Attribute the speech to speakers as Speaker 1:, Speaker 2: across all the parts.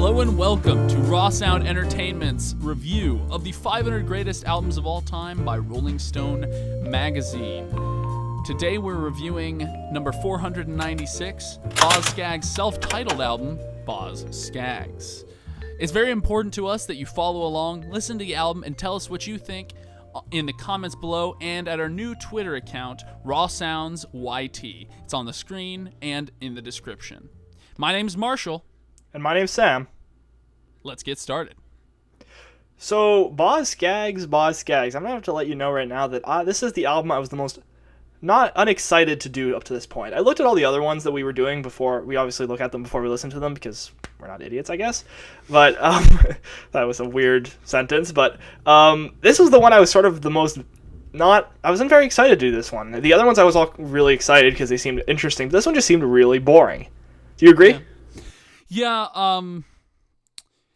Speaker 1: Hello and welcome to Raw Sound Entertainment's review of the 500 greatest albums of all time by Rolling Stone magazine. Today we're reviewing number 496, Boz Scaggs' self-titled album, Boz Scaggs. It's very important to us that you follow along, listen to the album, and tell us what you think in the comments below and at our new Twitter account, Raw Sounds YT. It's on the screen and in the description. My name's Marshall.
Speaker 2: And my name's Sam.
Speaker 1: Let's get started.
Speaker 2: So, Boz Scaggs. I'm going to have to let you know right now that this is the album I was the most not unexcited to do up to this point. I looked at all the other ones that we were doing before. We obviously look at them before we listen to them because we're not idiots, I guess. But that was a weird sentence. But this was the one I was sort of the most I wasn't very excited to do this one. The other ones I was all really excited because they seemed interesting. But this one just seemed really boring. Do you agree?
Speaker 1: Yeah,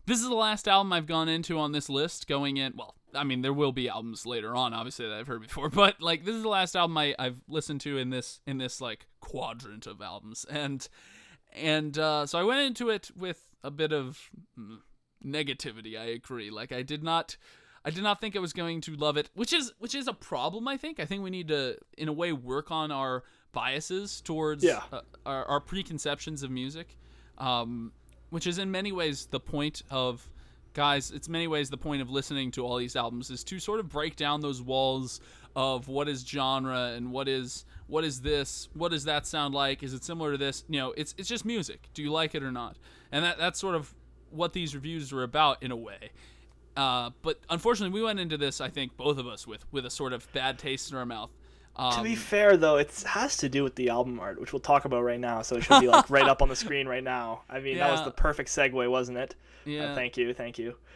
Speaker 1: this is the last album I've gone into on this list going in. Well, I mean, there will be albums later on, obviously, that I've heard before, but like this is the last album I've listened to in this like quadrant of albums, and so I went into it with a bit of negativity. I agree. Like I did not think I was going to love it, which is a problem. I think we need to, in a way, work on our biases towards our preconceptions of music. Which is in many ways the point of, guys, it's many ways the point of listening to all these albums is to sort of break down those walls of what is genre and what is this, what does that sound like, is it similar to this, it's just music, do you like it or not? And that's sort of what these reviews are about in a way. But unfortunately we went into this, I think both of us, with a sort of bad taste in our mouth.
Speaker 2: To be fair, though, it has to do with the album art, which we'll talk about right now, so it should be like right up on the screen right now. I mean, that was the perfect segue, wasn't it?
Speaker 1: Yeah.
Speaker 2: Thank you.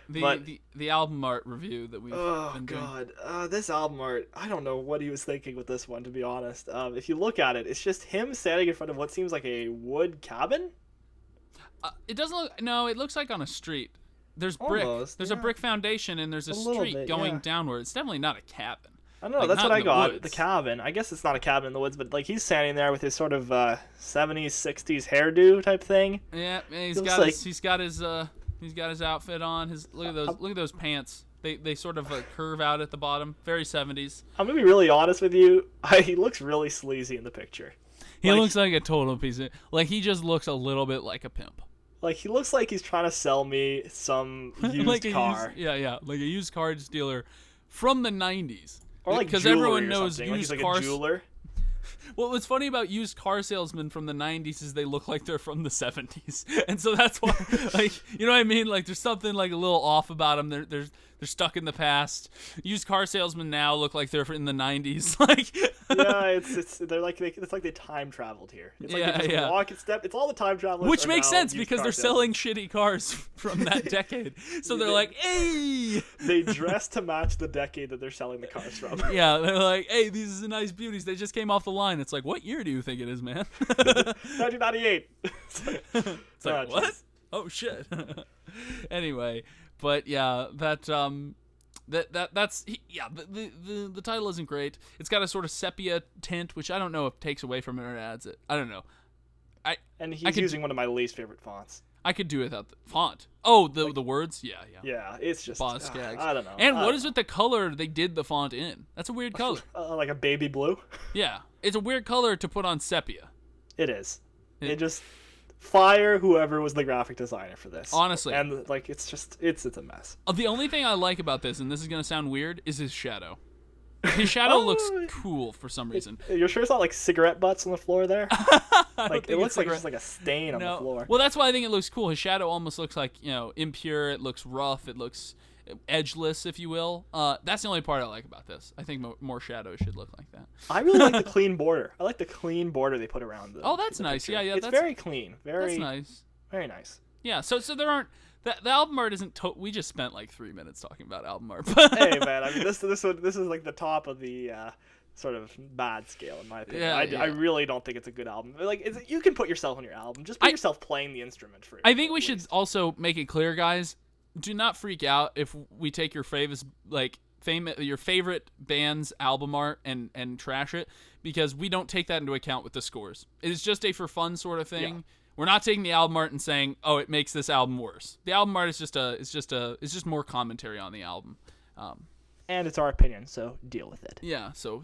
Speaker 1: The album art review that we've been doing. Oh,
Speaker 2: God. This album art, I don't know what he was thinking with this one, to be honest. If you look at it, it's just him standing in front of what seems like a wood cabin?
Speaker 1: It doesn't look... No, it looks like on a street. There's brick.
Speaker 2: Almost,
Speaker 1: there's a brick foundation, and there's a street going downward. It's definitely not a cabin.
Speaker 2: I don't know, that's what I got. The cabin. I guess it's not a cabin in the woods, but like he's standing there with his sort of 70s, 60s hairdo type thing.
Speaker 1: Yeah, he's got his outfit on. Look at those pants. They sort of curve out at the bottom. Very 70s.
Speaker 2: I'm gonna be really honest with you. He looks really sleazy in the picture.
Speaker 1: He looks like a total piece of, like, he just looks a little bit like a pimp.
Speaker 2: Like, he looks like he's trying to sell me some used
Speaker 1: like
Speaker 2: car.
Speaker 1: Like a used car dealer from the 90s.
Speaker 2: Or like
Speaker 1: because everyone knows
Speaker 2: like
Speaker 1: used
Speaker 2: he's like
Speaker 1: cars.
Speaker 2: a jeweler.
Speaker 1: Well, what's funny about used car salesmen from the 90s is they look like they're from the 70s, and so that's why, like, you know what I mean? Like, there's something like a little off about them. They're stuck in the past. Used car salesmen now look like they're in the 90s. Like,
Speaker 2: yeah, it's like they time traveled here. It's like they just walk and step. It's all the time travelers.
Speaker 1: Which makes sense because they're selling shitty cars from that decade. So they're like, hey.
Speaker 2: They dress to match the decade that they're selling the cars from.
Speaker 1: Yeah, they're like, hey, these are nice beauties. They just came off the line. It's like, what year do you think it is, man?
Speaker 2: 1998.
Speaker 1: It's like, what? Oh shit. Anyway, but yeah, that's the title isn't great. It's got a sort of sepia tint, which I don't know if takes away from it or adds it. I don't know.
Speaker 2: And he's using one of my least favorite fonts.
Speaker 1: I could do without the font. Oh, the words? Yeah.
Speaker 2: Yeah, it's just
Speaker 1: Boz Scaggs.
Speaker 2: I don't know.
Speaker 1: And what is with the color they did the font in? That's a weird color.
Speaker 2: Like a baby blue?
Speaker 1: Yeah. It's a weird color to put on sepia.
Speaker 2: It is. It just fire whoever was the graphic designer for this.
Speaker 1: Honestly.
Speaker 2: And like it's a mess.
Speaker 1: The only thing I like about this, and this is going to sound weird, is his shadow. His shadow looks cool for some reason.
Speaker 2: You're sure it's not like cigarette butts on the floor there? Like it looks like it's just like a stain on the floor.
Speaker 1: Well, that's why I think it looks cool. His shadow almost looks like, impure. It looks rough. It looks edgeless, if you will. That's the only part I like about this. I think more shadows should look like that.
Speaker 2: I really like the clean border. I like the clean border they put around the.
Speaker 1: Oh, that's nice.
Speaker 2: Picture.
Speaker 1: Yeah.
Speaker 2: It's very clean. That's
Speaker 1: nice.
Speaker 2: Very nice.
Speaker 1: Yeah. So there aren't. The album art isn't. We just spent like 3 minutes talking about album art.
Speaker 2: Hey man, I mean this is like the top of the sort of bad scale in my opinion. I really don't think it's a good album. Like you can put yourself on your album. Just put yourself playing the instrument for.
Speaker 1: I think we should also make it clear, guys. Do not freak out if we take your your favorite band's album art and trash it, because we don't take that into account with the scores. It is just a for fun sort of thing. we're not taking the album art and saying, oh, it makes this album worse. The album art is just more commentary on the album.
Speaker 2: And it's our opinion, so deal with it.
Speaker 1: Yeah, so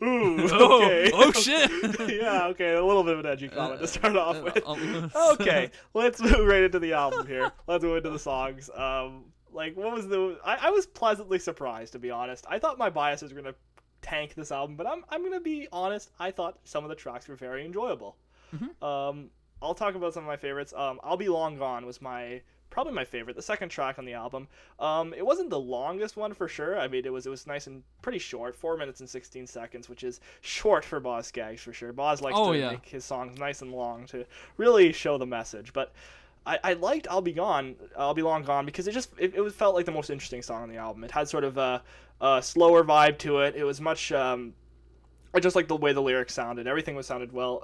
Speaker 2: Ooh, okay.
Speaker 1: Oh shit.
Speaker 2: Yeah, okay, a little bit of an edgy comment to start off with. Okay, let's move right into the album here. Let's move into the songs. What was I was pleasantly surprised, to be honest. I thought my biases were gonna tank this album, but I'm gonna be honest. I thought some of the tracks were very enjoyable. Mm-hmm. I'll talk about some of my favorites. I'll Be Long Gone was probably my favorite, the second track on the album. It wasn't the longest one for sure. I mean, it was nice and pretty short, 4 minutes and 16 seconds, which is short for Boz Scaggs for sure. Boz likes to make his songs nice and long to really show the message. But I liked I'll Be Long Gone because it felt like the most interesting song on the album. It had sort of a slower vibe to it. It was much I just liked the way the lyrics sounded. Everything sounded well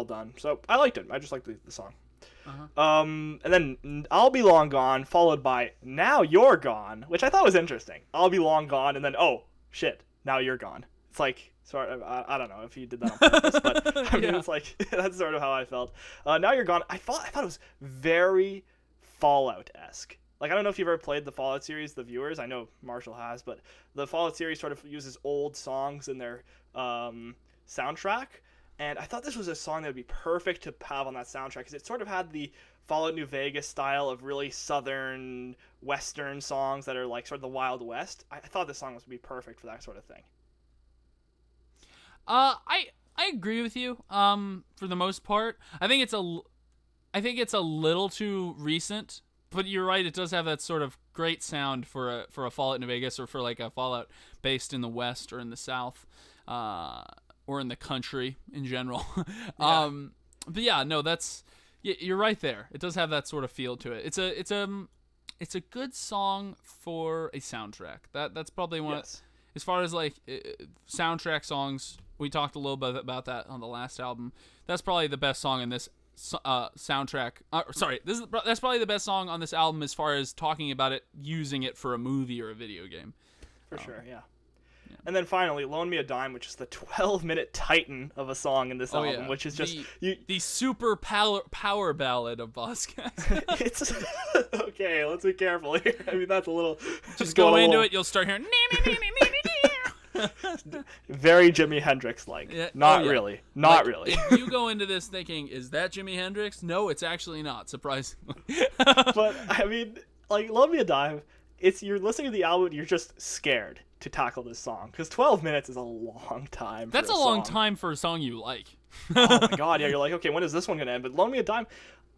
Speaker 2: done. So I liked it. I just liked the song. Uh-huh. And then I'll Be Long Gone, followed by Now You're Gone, which I thought was interesting. I'll be long gone, and then, oh, shit, now you're gone. It's like, sort of, I don't know if he did that on purpose, but I mean, it's like, that's sort of how I felt. Now You're Gone, I thought it was very Fallout-esque. Like, I don't know if you've ever played the Fallout series, the viewers. I know Marshall has, but the Fallout series sort of uses old songs in their soundtrack. And I thought this was a song that would be perfect to have on that soundtrack because it sort of had the Fallout New Vegas style of really southern western songs that are like sort of the Wild West. I thought this song would be perfect for that sort of thing.
Speaker 1: I agree with you. For the most part, I think it's a little too recent, but you're right. It does have that sort of great sound for a Fallout New Vegas or for like a Fallout based in the West or in the South. Or in the country in general.
Speaker 2: Yeah.
Speaker 1: But yeah, no, you're right there. It does have that sort of feel to it. It's a good song for a soundtrack. That's probably one.
Speaker 2: Yes.
Speaker 1: As far as like soundtrack songs, we talked a little bit about that on the last album. That's probably the best song in this soundtrack. That's probably the best song on this album as far as talking about it, using it for a movie or a video game.
Speaker 2: For sure, yeah. And then finally, Loan Me a Dime, which is the 12-minute titan of a song in this album, which is just...
Speaker 1: The super power ballad of Boz Scaggs.
Speaker 2: It's... Okay, let's be careful here. I mean, that's a little...
Speaker 1: Just go into it, you'll start hearing...
Speaker 2: Very Jimi Hendrix-like. Yeah. Not really.
Speaker 1: If you go into this thinking, is that Jimi Hendrix? No, it's actually not, surprisingly.
Speaker 2: But, I mean, like, Loan Me a Dime, you're listening to the album and you're just scared to tackle this song because 12 minutes is a long time.
Speaker 1: That's a long time for a song you like.
Speaker 2: Oh my god, yeah, you're like, okay, when is this one gonna end? But Loan Me a Dime,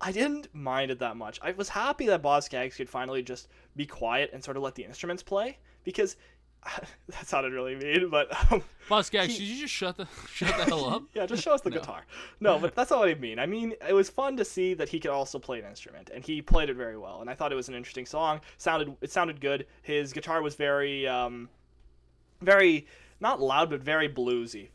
Speaker 2: I didn't mind it that much. I was happy that Boz Scaggs could finally just be quiet and sort of let the instruments play because that sounded really mean, but
Speaker 1: Boz Scaggs, should you just shut the hell up?
Speaker 2: Yeah, just show us the guitar. No, but that's not what I mean. I mean, it was fun to see that he could also play an instrument, and he played it very well. And I thought it was an interesting song. It sounded good. His guitar was very not loud, but very bluesy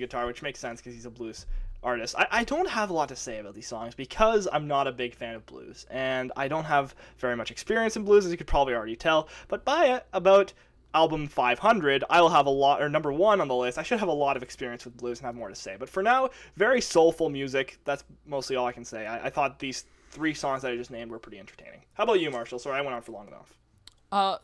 Speaker 2: guitar, which makes sense because he's a blues artist. I don't have a lot to say about these songs because I'm not a big fan of blues, and I don't have very much experience in blues, as you could probably already tell. But by about album 500, I'll have a lot, or number 1 on the list, I should have a lot of experience with blues and have more to say. But for now, very soulful music. That's mostly all I can say. I thought these 3 songs that I just named were pretty entertaining. How about you, Marshall? Sorry, I went on for long enough.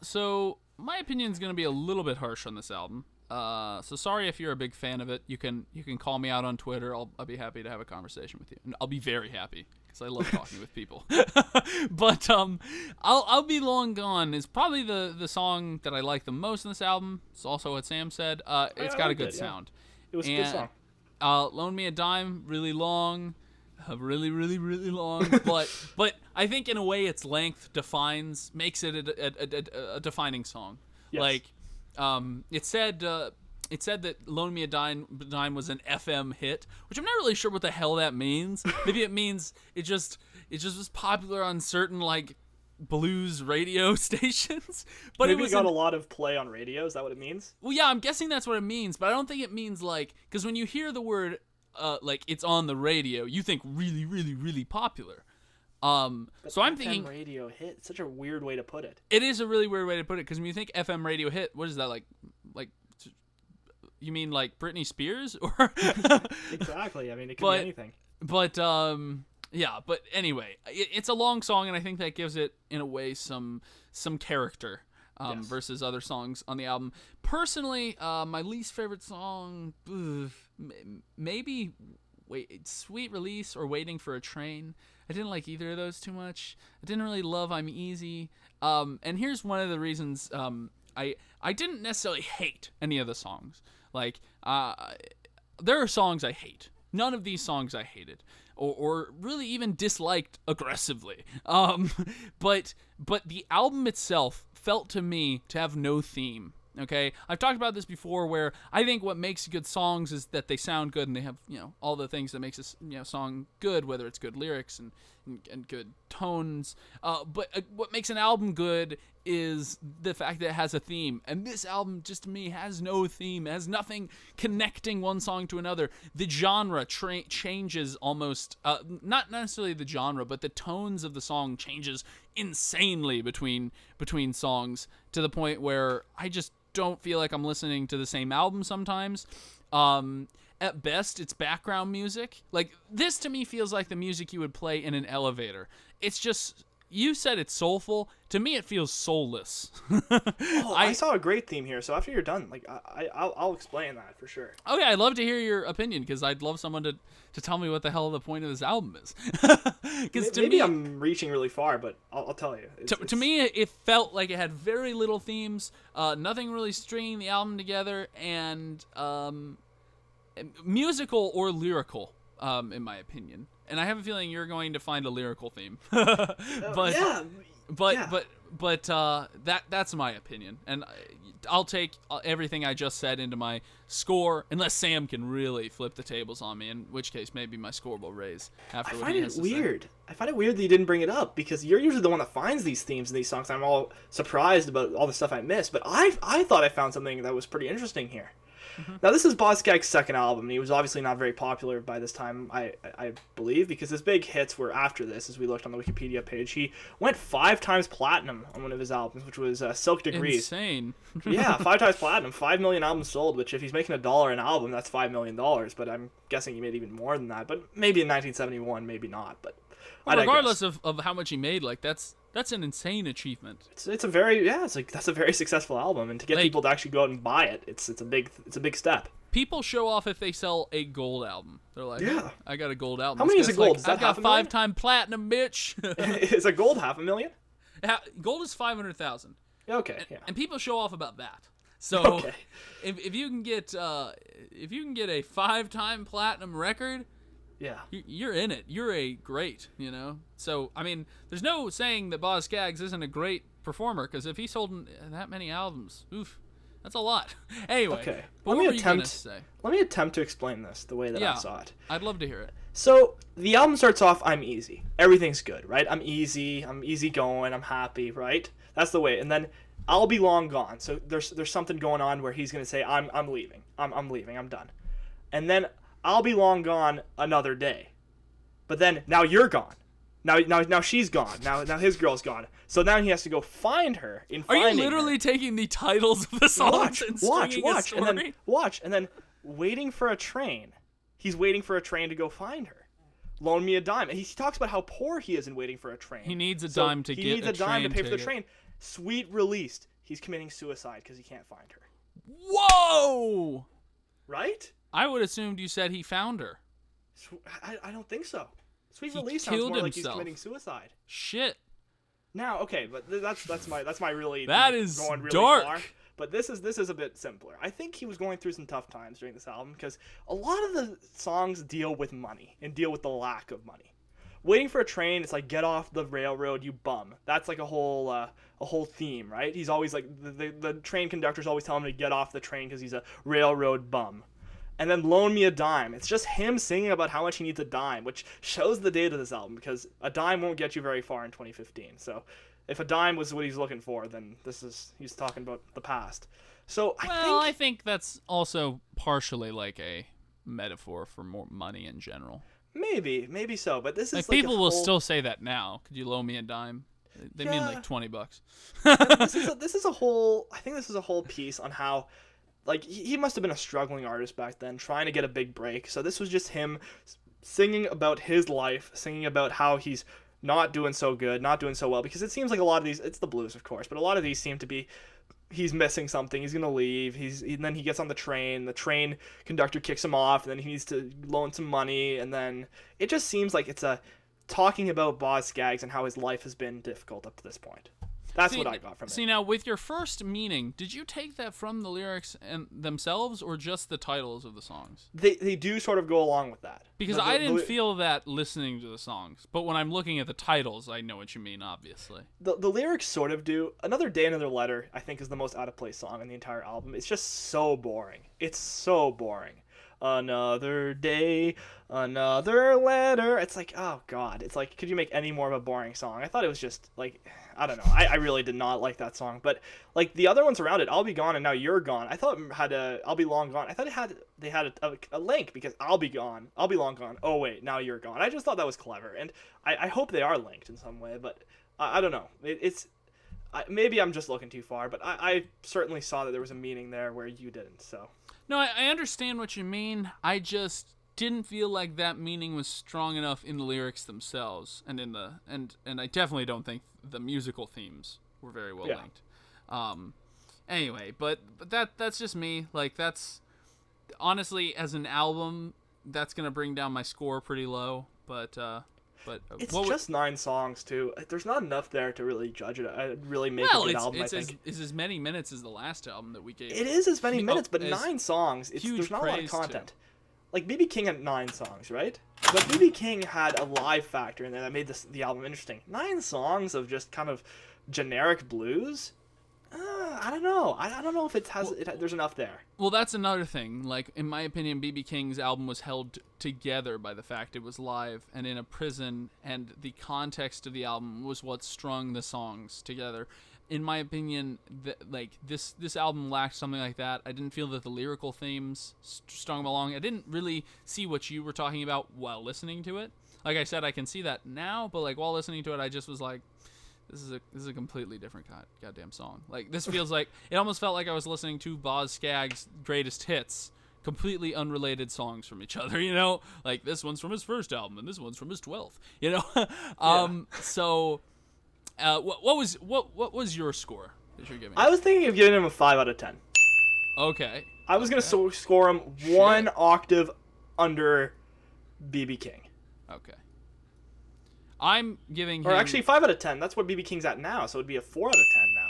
Speaker 1: So my opinion is going to be a little bit harsh on this album. So sorry if you're a big fan of it. You can call me out on Twitter. I'll be happy to have a conversation with you. And I'll be very happy because I love talking with people. But I'll Be Long Gone is probably the song that I like the most in this album. It's also what Sam said. It's got a good sound.
Speaker 2: It was a good song.
Speaker 1: Loan Me a Dime, really long. Really, really, really long, but I think in a way its length makes it a defining song. Yes. Like, it said that Loan Me a Dime was an FM hit, which I'm not really sure what the hell that means. Maybe it means it just was popular on certain like blues radio stations. But
Speaker 2: maybe it got a lot of play on radio. Is that what it means?
Speaker 1: Well, yeah, I'm guessing that's what it means, but I don't think it means like because when you hear the word. Like it's on the radio, you think really, really, really popular. So I'm thinking
Speaker 2: radio hit. It's such a weird way to put it.
Speaker 1: It is a really weird way to put it because when you think FM radio hit, what is that like you mean like Britney Spears or?
Speaker 2: Exactly. I mean, it could
Speaker 1: But-
Speaker 2: be anything.
Speaker 1: But yeah. But anyway, it's a long song, and I think that gives it in a way some character.
Speaker 2: Yes.
Speaker 1: Versus other songs on the album. Personally, my least favorite song, maybe Sweet Release or Waiting for a Train. I didn't like either of those too much. I didn't really love I'm Easy. And here's one of the reasons I didn't necessarily hate any of the songs. Like, there are songs I hate. None of these songs I hated. Or really even disliked aggressively. But the album itself felt to me to have no theme. Okay, I've talked about this before, where I think what makes good songs is that they sound good and they have all the things that makes a song good, whether it's good lyrics and good tones. But what makes an album good is the fact that it has a theme, and this album just to me has no theme, has nothing connecting one song to another. The genre changes almost, not necessarily the genre, but the tones of the song changes insanely between songs, to the point where I just don't feel like I'm listening to the same album sometimes. At best, it's background music. Like, this to me feels like the music you would play in an elevator. It's just, you said it's soulful. To me, it feels soulless.
Speaker 2: I saw a great theme here. So after you're done, like I'll explain that for sure.
Speaker 1: Okay, I'd love to hear your opinion, because I'd love someone to tell me what the hell the point of this album is. Because to
Speaker 2: Maybe
Speaker 1: me,
Speaker 2: I'm reaching really far, but I'll tell you.
Speaker 1: to me, it felt like it had very little themes, nothing really stringing the album together, and musical or lyrical, in my opinion. And I have a feeling you're going to find a lyrical theme. But that's my opinion, and I'll take everything I just said into my score, unless Sam can really flip the tables on me, in which case maybe my score will raise after what he has to say.
Speaker 2: I find it weird that you didn't bring it up, because you're usually the one that finds these themes in these songs. I'm all surprised about all the stuff I missed, but I thought I found something that was pretty interesting here. Mm-hmm. Now, this is Boz Scaggs' second album, and he was obviously not very popular by this time, I believe, because his big hits were after this. As we looked on the Wikipedia page, he went 5 times platinum on one of his albums, which was Silk Degrees.
Speaker 1: Insane.
Speaker 2: Yeah, 5 times platinum, 5 million albums sold, which if he's making $1 an album, that's $5 million, but I'm guessing he made even more than that. But maybe in 1971, maybe not, but
Speaker 1: well, regardless of how much he made, like, that's an insane achievement.
Speaker 2: It's a very that's a very successful album, and to get people to actually go out and buy it, it's a big step.
Speaker 1: People show off if they sell a gold album. They're like,
Speaker 2: yeah,
Speaker 1: I got a gold album.
Speaker 2: How many is a gold?
Speaker 1: Like, I've got 5-time platinum, bitch.
Speaker 2: Is a gold 500,000?
Speaker 1: Gold is 500,000.
Speaker 2: Okay, yeah.
Speaker 1: And people show off about that. So
Speaker 2: okay.
Speaker 1: if you can get a 5-time platinum record,
Speaker 2: yeah,
Speaker 1: you're in it. You're a great, So, I mean, there's no saying that Boz Scaggs isn't a great performer, because if he sold that many albums, oof, that's a lot. Anyway,
Speaker 2: okay.
Speaker 1: Let me
Speaker 2: attempt to explain this the way that I saw it.
Speaker 1: I'd love to hear it.
Speaker 2: So, the album starts off, I'm easy. Everything's good, right? I'm easy going, I'm happy, right? That's the way. And then, I'll be long gone. So, there's something going on where he's going to say, I'm leaving. I'm leaving. I'm done. And then, I'll be long gone another day. But then, now you're gone. Now she's gone. Now his girl's gone. So now he has to go find her. Are
Speaker 1: you literally taking the titles of the songs and stringing a story?
Speaker 2: And then waiting for a train. He's waiting for a train to go find her. Loan me a dime. And he talks about how poor he is in waiting for a train.
Speaker 1: He needs a dime to
Speaker 2: pay for the train. Sweet released. He's committing suicide because he can't find her.
Speaker 1: Whoa!
Speaker 2: Right?
Speaker 1: I would assumed you said he found her.
Speaker 2: I don't think so. Sweet Release sounds more like he's committing suicide.
Speaker 1: Shit.
Speaker 2: Now, okay, but that's my really
Speaker 1: that is
Speaker 2: going really
Speaker 1: dark.
Speaker 2: Far. But this is a bit simpler. I think he was going through some tough times during this album, because a lot of the songs deal with money and deal with the lack of money. Waiting for a Train, it's like, get off the railroad, you bum. That's like a whole theme, right? He's always like, the train conductors always tell him to get off the train because he's a railroad bum. And then Loan Me a Dime. It's just him singing about how much he needs a dime, which shows the date of this album, because a dime won't get you very far in 2015. So if a dime was what he's looking for, then he's talking about the past. So
Speaker 1: I think that's also partially like a metaphor for more money in general.
Speaker 2: Maybe so, but this is
Speaker 1: like people will still say that now. Could you loan me a dime? They mean like $20.
Speaker 2: this is a whole. I think this is a whole piece on how like he must have been a struggling artist back then, trying to get a big break. So this was just him singing about his life, singing about how he's not doing so good, not doing so well, because it seems like a lot of these, it's the blues of course, but a lot of these seem to be he's missing something, he's gonna leave, and then he gets on the train conductor kicks him off, and then he needs to loan some money, and then it just seems like it's a talking about Boz Scaggs and how his life has been difficult up to this point. That's what I got from it.
Speaker 1: See, now, with your first meaning, did you take that from the lyrics and themselves or just the titles of the songs?
Speaker 2: They do sort of go along with that.
Speaker 1: Because I didn't feel that listening to the songs. But when I'm looking at the titles, I know what you mean, obviously.
Speaker 2: The lyrics sort of do. Another Day, Another Letter, I think, is the most out-of-place song on the entire album. It's just so boring. It's so boring. Another day, another letter. It's like, oh god. It's like, could you make any more of a boring song? I thought it was just like, I don't know. I really did not like that song. But like the other ones around it, I'll Be Gone and Now You're Gone, I thought it had I'll Be Long Gone. I thought they had a link, because I'll be gone, I'll be long gone. Oh wait, now you're gone. I just thought that was clever, and I hope they are linked in some way. But I don't know. Maybe I'm just looking too far, but I certainly saw that there was a meaning there where you didn't. So.
Speaker 1: No, I understand what you mean. I just didn't feel like that meaning was strong enough in the lyrics themselves, and in the and I definitely don't think the musical themes were very well linked. Anyway, but that's just me. Like, that's honestly, as an album, that's gonna bring down my score pretty low. But
Speaker 2: it's just 9 songs too. There's not enough there to really judge it. Really make a good album. I think
Speaker 1: it's as many minutes as the last album that we gave.
Speaker 2: It is as many minutes, but 9 songs. There's not a lot of content. Like BB King had 9 songs, right? But BB King had a live factor in there that made the album interesting. 9 songs of just kind of generic blues. I don't know. I don't know if there's enough there.
Speaker 1: Well, that's another thing. Like, in my opinion, BB King's album was held together by the fact it was live and in a prison, and the context of the album was what strung the songs together. In my opinion, this album lacked something like that. I didn't feel that the lyrical themes strung them along. I didn't really see what you were talking about while listening to it. Like I said, I can see that now, but like while listening to it, I just was like, This is a completely different goddamn song. Like, this feels like, it almost felt like I was listening to Boz Scaggs' greatest hits, completely unrelated songs from each other, you know? Like, this one's from his first album, and this one's from his 12th, you know? So, what was your score that you're giving?
Speaker 2: I was thinking of giving him a 5 out of 10.
Speaker 1: Okay.
Speaker 2: I was going to score him one octave under BB King.
Speaker 1: Okay. I'm giving him...
Speaker 2: Or actually, 5 out of 10. That's what BB King's at now, so it'd be a 4 out of 10 now.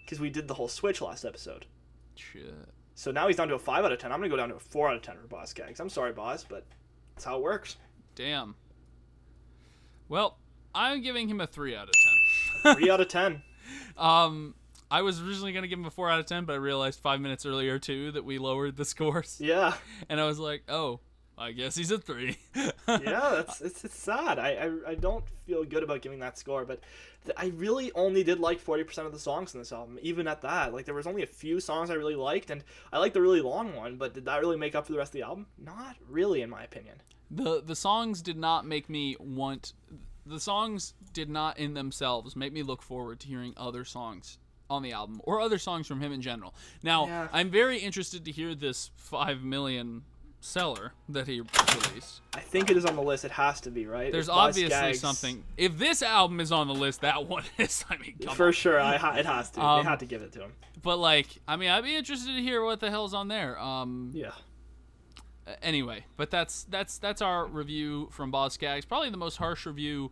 Speaker 2: Because we did the whole switch last episode.
Speaker 1: Shit.
Speaker 2: So now he's down to a 5 out of 10. I'm going to go down to a 4 out of 10 for Boz Scaggs. I'm sorry, Boz, but that's how it works.
Speaker 1: Damn. Well, I'm giving him a 3 out of 10.
Speaker 2: 3 out of 10.
Speaker 1: I was originally going to give him a 4 out of 10, but I realized 5 minutes earlier, too, that we lowered the scores.
Speaker 2: Yeah.
Speaker 1: And I was like, oh, I guess he's a 3.
Speaker 2: Yeah, it's sad. I don't feel good about giving that score, but I really only did like 40% of the songs in this album. Even at that, like, there was only a few songs I really liked, and I liked the really long one, but did that really make up for the rest of the album? Not really, in my opinion.
Speaker 1: The songs did not make me want... The songs did not in themselves make me look forward to hearing other songs on the album, or other songs from him in general. Now, yeah. I'm very interested to hear this 5 million seller that he released.
Speaker 2: I think it is on the list. It has to be, right?
Speaker 1: There's obviously something. If this album is on the list, that one is. I mean, come
Speaker 2: for
Speaker 1: on.
Speaker 2: Sure, it has to. They had to give it to him.
Speaker 1: But like, I mean, I'd be interested to hear what the hell's on there.
Speaker 2: Yeah.
Speaker 1: Anyway, but that's our review from Boz Scaggs. Probably the most harsh review.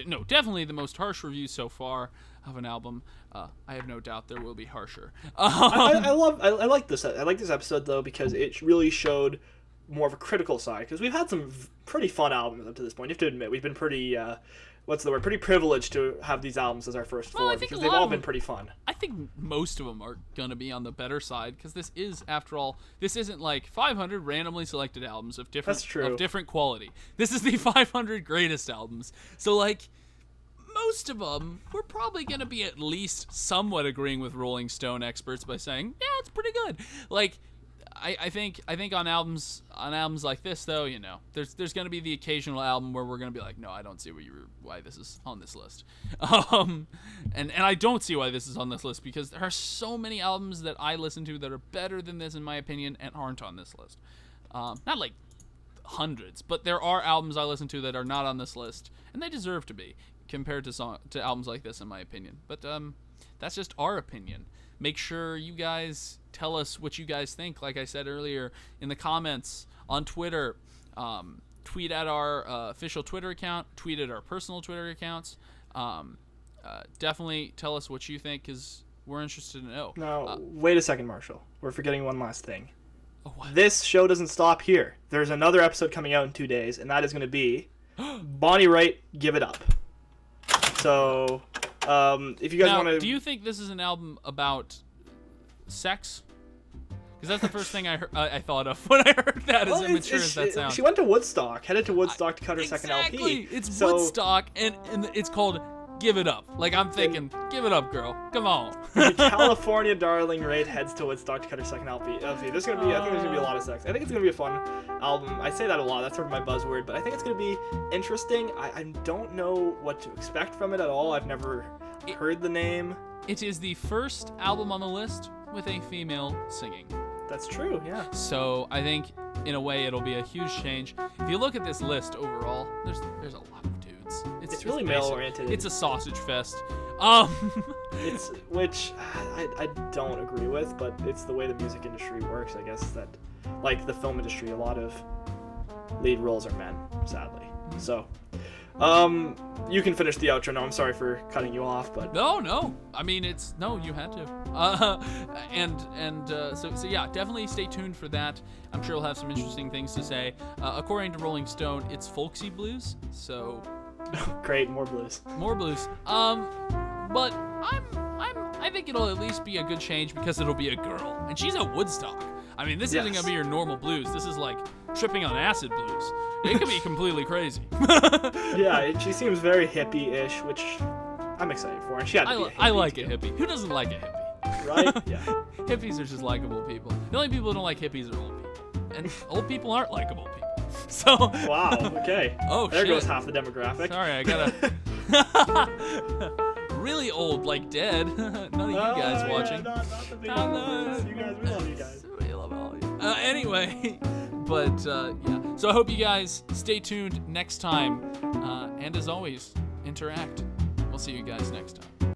Speaker 1: No, definitely the most harsh review so far of an album. I have no doubt there will be harsher.
Speaker 2: I like this. I like this episode though because it really showed more of a critical side, because we've had some pretty fun albums up to this point. You have to admit, we've been pretty pretty privileged to have these albums as our first 4 because they've all been pretty fun.
Speaker 1: I think most of them are gonna be on the better side, because this is, after all, this isn't like 500 randomly selected albums of different quality. This is the 500 greatest albums. So like, most of them, we're probably gonna be at least somewhat agreeing with Rolling Stone experts by saying, yeah, it's pretty good. Like, I think on albums like this though, you know, there's gonna be the occasional album where we're gonna be like, no, I don't see why this is on this list, and I don't see why this is on this list because there are so many albums that I listen to that are better than this in my opinion and aren't on this list. Not like hundreds, but there are albums I listen to that are not on this list and they deserve to be compared to albums like this in my opinion. But that's just our opinion. Make sure you guys tell us what you guys think, like I said earlier, in the comments, on Twitter. Tweet at our official Twitter account. Tweet at our personal Twitter accounts. Definitely tell us what you think, because we're interested to know.
Speaker 2: Now, wait a second, Marshall. We're forgetting one last thing.
Speaker 1: What?
Speaker 2: This show doesn't stop here. There's another episode coming out in 2 days, and that is going to be Bonnie Wright, Give It Up. So... if you guys want to,
Speaker 1: do you think this is an album about sex? Because that's the first thing I thought of when I heard that. As immature as that sounds.
Speaker 2: She went to Woodstock, headed to Woodstock to cut her second LP.
Speaker 1: It's Woodstock, and it's called Give It Up. Like, I'm thinking, give it up, girl. Come on.
Speaker 2: California darling Wright heads to Woodstock to cut her second LP. There's gonna be, I think there's gonna be a lot of sex. I think it's gonna be a fun album. I say that a lot. That's sort of my buzzword, but I think it's gonna be interesting. I don't know what to expect from it at all. I've never heard the name.
Speaker 1: It is the first album on the list with a female singing.
Speaker 2: That's true, yeah.
Speaker 1: So I think, in a way, it'll be a huge change. If you look at this list overall, there's a lot of dudes.
Speaker 2: It's really male-oriented.
Speaker 1: It's a sausage fest.
Speaker 2: It's which I don't agree with, but it's the way the music industry works. I guess that, like the film industry, a lot of lead roles are men, sadly. So, you can finish the outro. No, I'm sorry for cutting you off, but
Speaker 1: no. I mean, you had to. So yeah, definitely stay tuned for that. I'm sure we'll have some interesting things to say. According to Rolling Stone, it's folksy blues. So
Speaker 2: great, more blues.
Speaker 1: More blues. But I think it'll at least be a good change because it'll be a girl, and she's at Woodstock. I mean, this isn't gonna be your normal blues. This is like tripping on acid blues. It could be completely crazy.
Speaker 2: Yeah, she seems very hippie-ish, which I'm excited for. And she had to be a hippie.
Speaker 1: I like a hippie. Who doesn't like a hippie?
Speaker 2: Right? Yeah.
Speaker 1: Hippies are just likable people. The only people who don't like hippies are old people, and old people aren't likable people. So.
Speaker 2: Wow. Okay.
Speaker 1: Oh,
Speaker 2: there
Speaker 1: shit.
Speaker 2: goes half the demographic.
Speaker 1: Sorry, I gotta. Really old, like dead. None of you guys watching.
Speaker 2: Yeah, not the big ones. You guys, we love you guys.
Speaker 1: We love all of you. Anyway, but yeah. So I hope you guys stay tuned next time, and as always, interact. We'll see you guys next time.